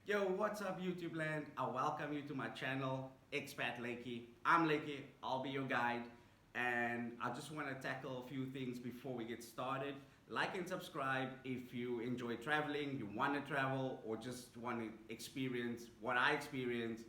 Yo, what's up YouTube land? I welcome you to my channel, Expat Lakey. I'm Lakey, I'll be your guide, and I just want to tackle a few things before we get started. Like and subscribe if you enjoy traveling, you want to travel, or just want to experience what I experienced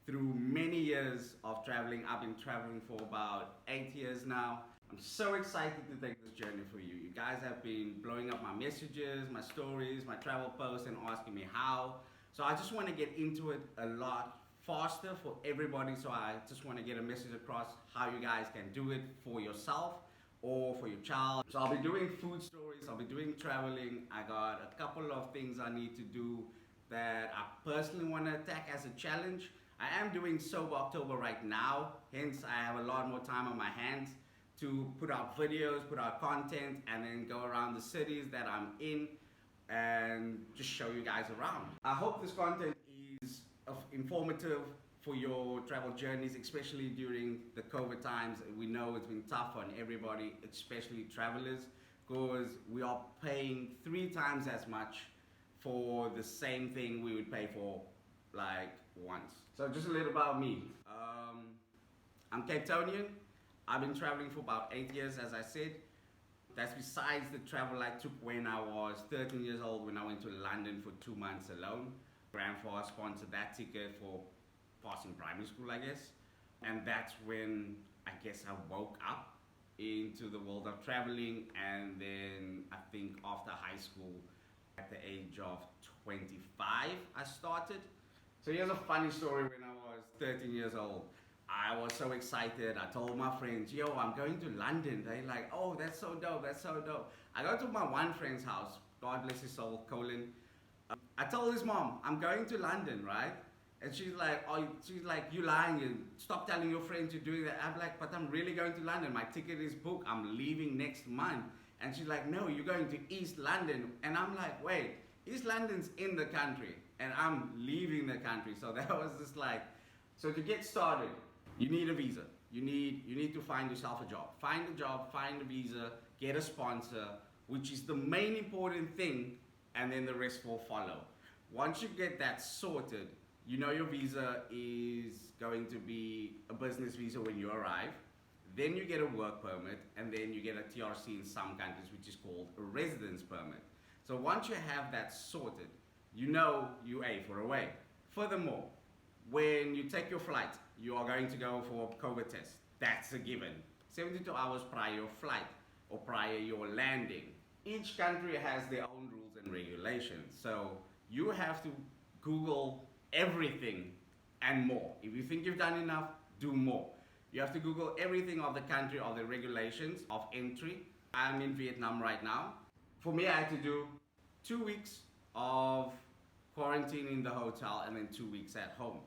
through many years of traveling. I've been traveling for about 8 years now. I'm so excited to take this journey for you. You guys have been blowing up my messages, my stories, my travel posts, and asking me how. So I just want to get into it a lot faster for everybody. So I just want to get a message across how you guys can do it for yourself or for your child. So I'll be doing food stories, I'll be doing traveling. I got a couple of things I need to do that I personally want to attack as a challenge. I am doing Sober October right now, hence I have a lot more time on my hands to put out videos, put out content, and then go around the cities that I'm in and just show you guys around. I hope this content is informative for your travel journeys, especially during the COVID times. We know it's been tough on everybody, especially travelers, because we are paying 3 times as much for the same thing we would pay for like once. So just a little about me. I'm Cape Townian. I've been traveling for about 8 years, as I said. That's besides the travel I took when I was 13 years old, when I went to London for 2 months alone. Grandfather sponsored that ticket for passing primary school, I guess. And that's when I guess I woke up into the world of traveling. And then I think after high school, at the age of 25, I started. So here's a funny story. When I was 13 years old, I was so excited. I told my friends, yo, I'm going to London. They're like, oh, that's so dope, that's so dope. I go to my one friend's house, God bless his soul, Colin. I told his mom, I'm going to London, right? And she's like, oh, you lying, you stop telling your friends you're doing that. I'm like, but I'm really going to London. My ticket is booked, I'm leaving next month. And she's like, no, you're going to East London. And I'm like, wait, East London's in the country and I'm leaving the country. So that was just like, so to get started, you need a visa. You need to find yourself a job. Find a job, find a visa, get a sponsor, which is the main important thing, and then the rest will follow. Once you get that sorted, you know your visa is going to be a business visa when you arrive. Then you get a work permit, and then you get a TRC in some countries, which is called a residence permit. So once you have that sorted, you know you A for away. Furthermore, when you take your flight, you are going to go for a COVID test. That's a given. 72 hours prior your flight or prior your landing. Each country has their own rules and regulations. So you have to Google everything and more. If you think you've done enough, do more. You have to Google everything of the country, of the regulations of entry. I'm in Vietnam right now. For me, I had to do 2 weeks of quarantine in the hotel and then 2 weeks at home.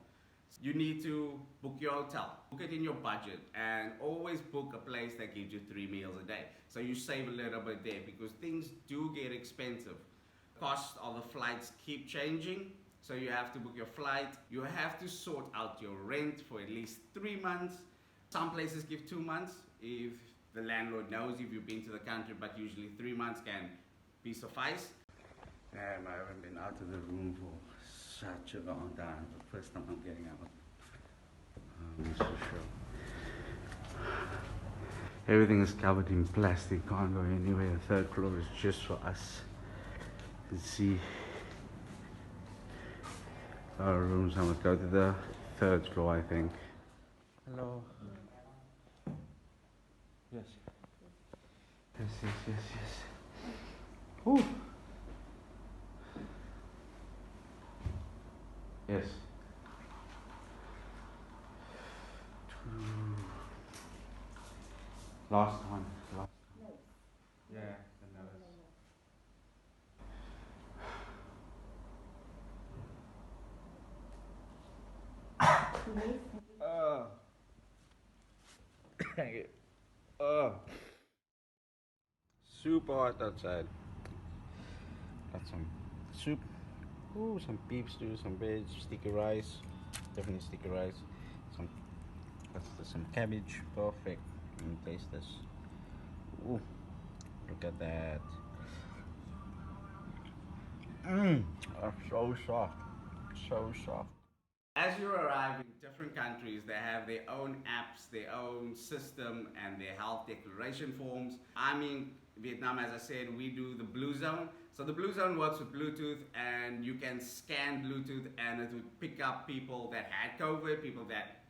You need to book your hotel, book it in your budget, and always book a place that gives you 3 meals a day. So you save a little bit there because things do get expensive. Cost of the flights keep changing, so you have to book your flight. You have to sort out your rent for at least 3 months. Some places give 2 months if the landlord knows if you've been to the country, but usually 3 months can be suffice. Damn, I haven't been out of the room for such a long time. The first time I'm getting out. Just to show. Everything is covered in plastic, can't go anywhere. The third floor is just for us. You can see our rooms. I'm gonna go to the 3rd floor, I think. Hello. Yes. Yes. Whew. Yes. Last one. Yeah, the nose. Oh. Oh. Super hot outside. Got some soup. Ooh, some beef stew, some veg, sticky rice. Definitely sticky rice. Some cabbage. Perfect. Taste this. Ooh, look at that. Mmm, so soft. so soft. As you arrive in different countries, they have their own apps, their own system, and their health declaration forms. I'm in Vietnam, as I said, we do the Blue Zone. So the Blue Zone works with Bluetooth, and you can scan Bluetooth, and it would pick up people that had COVID, people that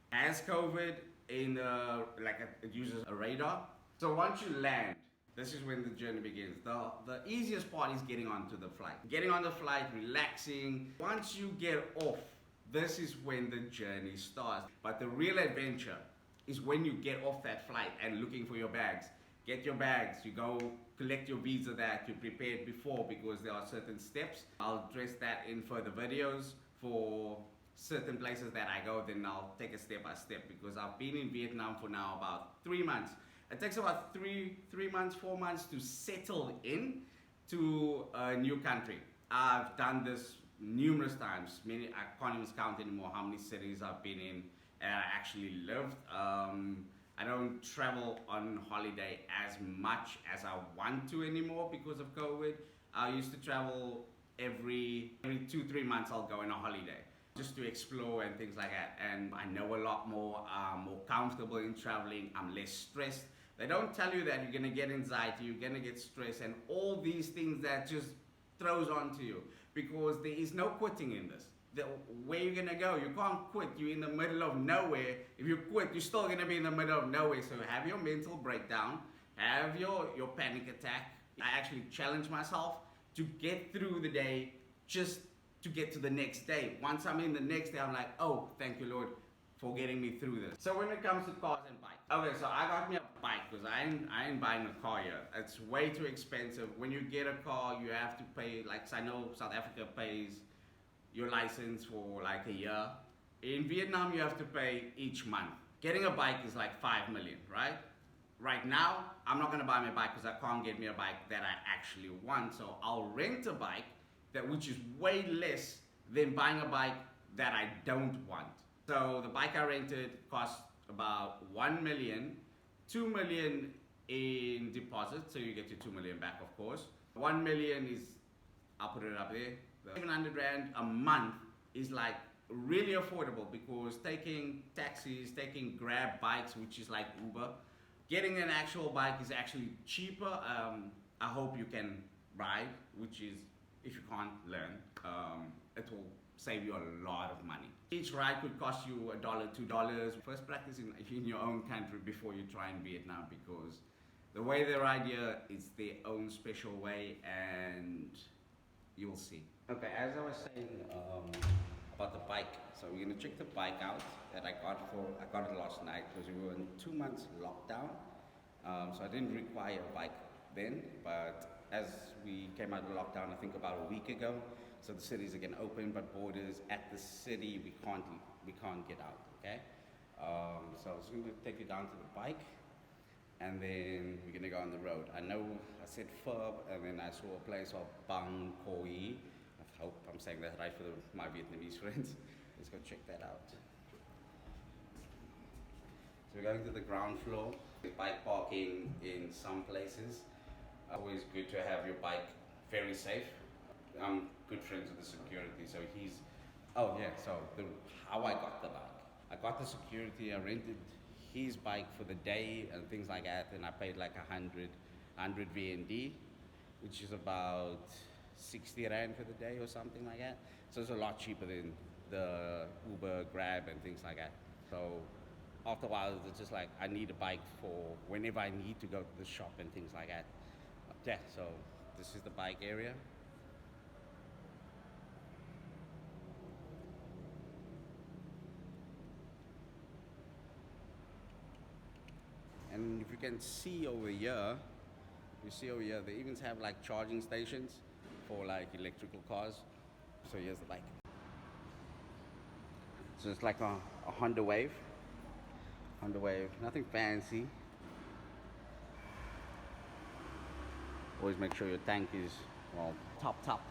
has COVID in it uses a radar. So once you land, this is when the journey begins. The easiest part is getting onto the flight. Getting on the flight, relaxing. Once you get off, this is when the journey starts. But the real adventure is when you get off that flight and looking for your bags. Get your bags, you go collect your visa that you prepared before, because there are certain steps. I'll address that in further videos for certain places that I go, then I'll take it step by step, because I've been in Vietnam for now about 3 months. It takes about 3 months, 4 months to settle in to a new country. I've done this numerous times. I can't even count anymore how many cities I've been in and I actually lived. I don't travel on holiday as much as I want to anymore because of COVID. I used to travel every 2-3 months. I'll go on a holiday just to explore and things like that. And I know a lot more. I'm more comfortable in traveling. I'm less stressed. They don't tell you that you're gonna get anxiety, you're gonna get stress, and all these things that just throws onto you, because there is no quitting in this. Where you're gonna go, you can't quit. You're in the middle of nowhere. If you quit, you're still gonna be in the middle of nowhere. So have your mental breakdown, have your panic attack. I actually challenge myself to get through the day, just to get to the next day. Once I'm in the next day, I'm like, oh, thank you, Lord, for getting me through this. So when it comes to cars and bikes, okay, so I got me a bike, because I ain't buying a car yet. It's way too expensive. When you get a car, you have to pay, like I know South Africa pays your license for like a year. In Vietnam, you have to pay each month. Getting a bike is like 5 million, right? Right now, I'm not gonna buy my bike because I can't get me a bike that I actually want. So I'll rent a bike which is way less than buying a bike that I don't want. So the bike I rented cost about 1 million, 2 million in deposit, so you get your 2 million back, of course. 1 million is, I'll put it up there. 700 Rand a month is like really affordable, because taking taxis, taking Grab bikes, which is like Uber, getting an actual bike is actually cheaper. I hope you can ride, which is, if you can't learn, it will save you a lot of money. Each ride could cost you $1, $2. First practice in your own country before you try in Vietnam, because the way they ride here is their own special way, and you'll see. Okay, as I was saying about the bike, so we're gonna check the bike out that I got it last night, because we were in 2 months lockdown, so I didn't require a bike then, but as we came out of lockdown, I think about a week ago, so the cities again open, but borders at the city we can't get out. Okay, so I was going to take you down to the bike, and then we're gonna go on the road. I know I said Phuoc, and then I saw a place called Bang Khoi. I hope I'm saying that right for my Vietnamese friends. Let's go check that out. So we're going to the ground floor. Bike parking in some places. Always good to have your bike very safe. I'm good friends with the security, so how I got the bike. I got the security, I rented his bike for the day and things like that, and I paid like 100 VND, which is about 60 Rand for the day or something like that. So it's a lot cheaper than the Uber, Grab and things like that. So after a while, it's just like, I need a bike for whenever I need to go to the shop and things like that. Yeah, so this is the bike area. And if you can see over here, they even have like charging stations for like electrical cars. So here's the bike. So it's like a Honda Wave. Nothing fancy. Always make sure your tank is, well, top.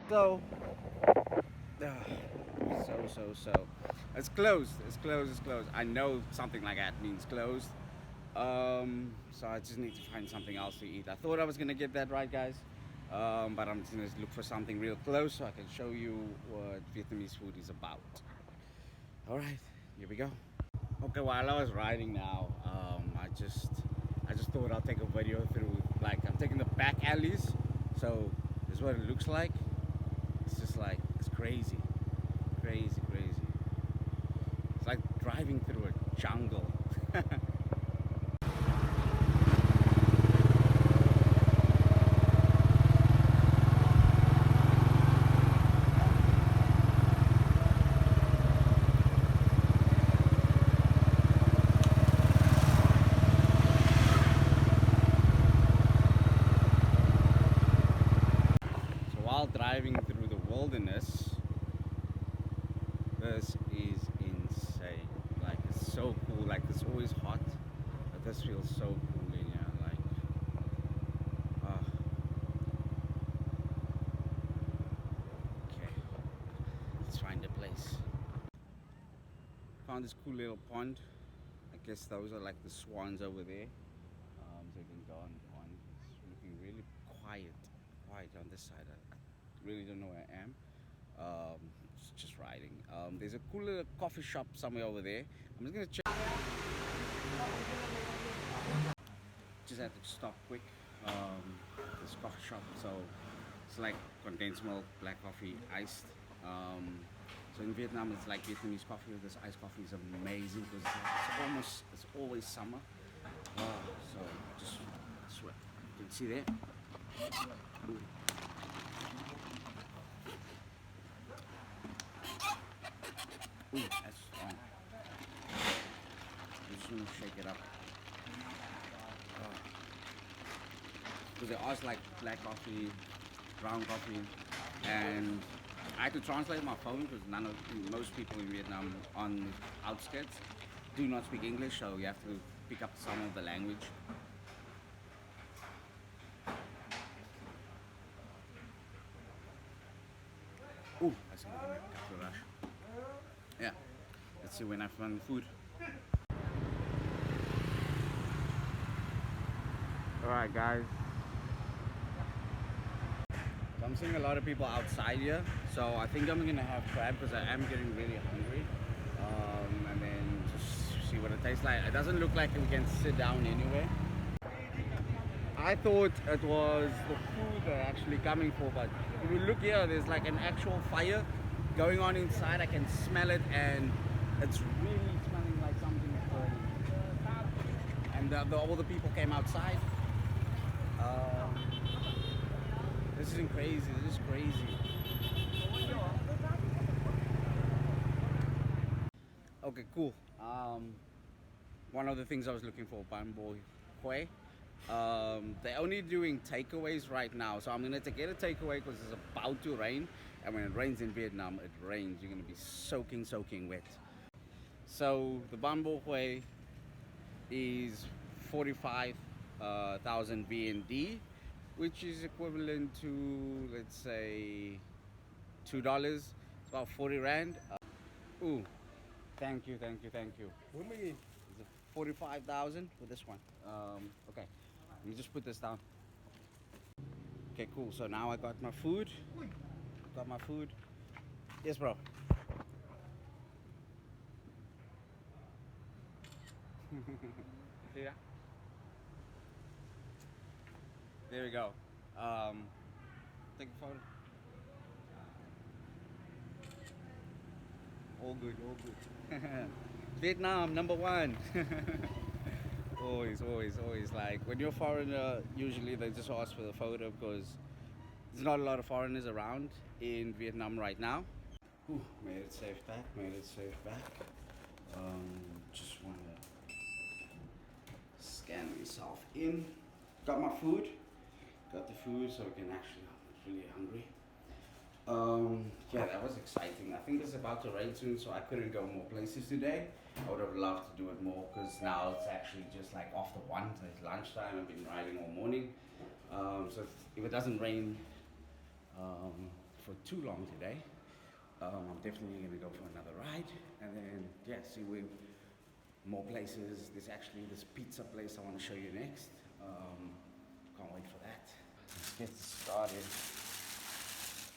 So, so. It's closed. It's closed. It's closed. I know something like that means closed. So I just need to find something else to eat. I thought I was gonna get that right, guys. But I'm just gonna look for something real close so I can show you what Vietnamese food is about. All right, here we go. Okay, while I was riding now, I just thought I'll take a video through. Like I'm taking the back alleys, so this is what it looks like. It's just like it's crazy, crazy, crazy. It's like driving through a jungle. So while driving through the wilderness, this is insane. Like it's so cool. Like it's always hot, but this feels so cool in here. Like, ah, okay. Let's find a place. Found this cool little pond. I guess those are like the swans over there. So you can go on the pond. It's looking really quiet, quiet on this side. I really don't know where I am. Just riding. There's a cool little coffee shop somewhere over there. I'm just gonna check. Just had to stop quick. This coffee shop. So it's like condensed milk, black coffee, iced. So in Vietnam, it's like Vietnamese coffee. This iced coffee is amazing because it's always summer. So just sweat. You can see there. Ooh. Ooh, that's strong. I'm just gonna shake it up. Because they asked like black coffee, brown coffee, and I had to translate my phone because most people in Vietnam on outskirts do not speak English, so you have to pick up some of the language. Ooh, that's gonna give me a couple of rush. Yeah, let's see when I find food. Alright guys, so I'm seeing a lot of people outside here, so I think I'm gonna have crab because I am getting really hungry, and then just see what it tastes like. It doesn't look like we can sit down anywhere. I thought it was the food they're actually coming for, but if you look here, there's like an actual fire going on inside. I can smell it, and it's really smelling like something is burning. And all the people came outside. This is crazy. This is crazy. Okay, cool. One of the things I was looking for, Banh Bo Hue. They're only doing takeaways right now, so I'm gonna get a takeaway because it's about to rain, and when it rains in Vietnam, it rains. You're gonna be soaking wet. So the Banh Bo Hue is 45,000 VND, which is equivalent to, let's say, $2. It's about 40 rand. Ooh, thank you. It's 45,000 for this one. Okay, let me just put this down. Okay, cool. So now I got my food. Yes, bro. See that? There we go. Take a photo. All good. Vietnam, number one. always. Like when you're a foreigner, usually they just ask for the photo because there's not a lot of foreigners around in Vietnam right now. Ooh, made it safe back. Just want to scan myself in. Got my food. Got the food, so we can actually. I'm really hungry. Yeah, that was exciting. I think it's about to rain soon, so I couldn't go more places today. I would have loved to do it more because now it's actually just like after 1, so it's lunchtime. I've been riding all morning. So if it doesn't rain for too long today. I'm definitely going to go for another ride, and then yeah, see where more places. There's actually this pizza place I want to show you next. Can't wait for that. Let's get started.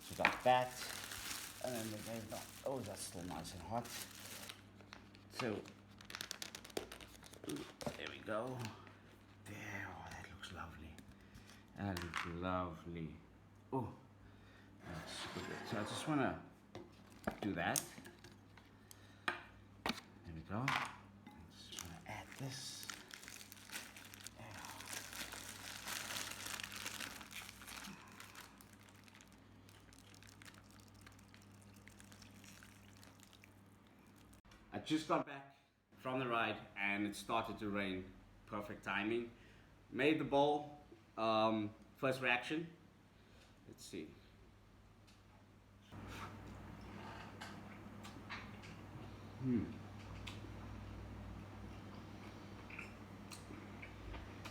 So we got that, and then they've got, oh, that's still nice and hot. So there we go. There, oh, that looks lovely. That looks lovely. Oh, that's super good. So I just want to do that. There we go. Just want to add this. I just got back from the ride and it started to rain. Perfect timing. Made the bowl. First reaction. Let's see.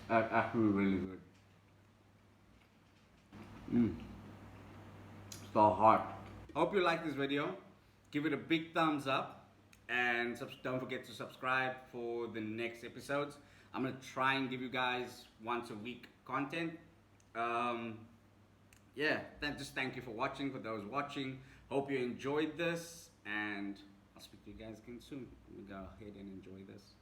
That's actually really good. So hot. Hope you like this video. Give it a big thumbs up and don't forget to subscribe for the next episodes. I'm gonna try and give you guys once a week content. Yeah, just thank you for watching, for those watching. Hope you enjoyed this, and I'll speak to you guys again soon. Let me go ahead and enjoy this.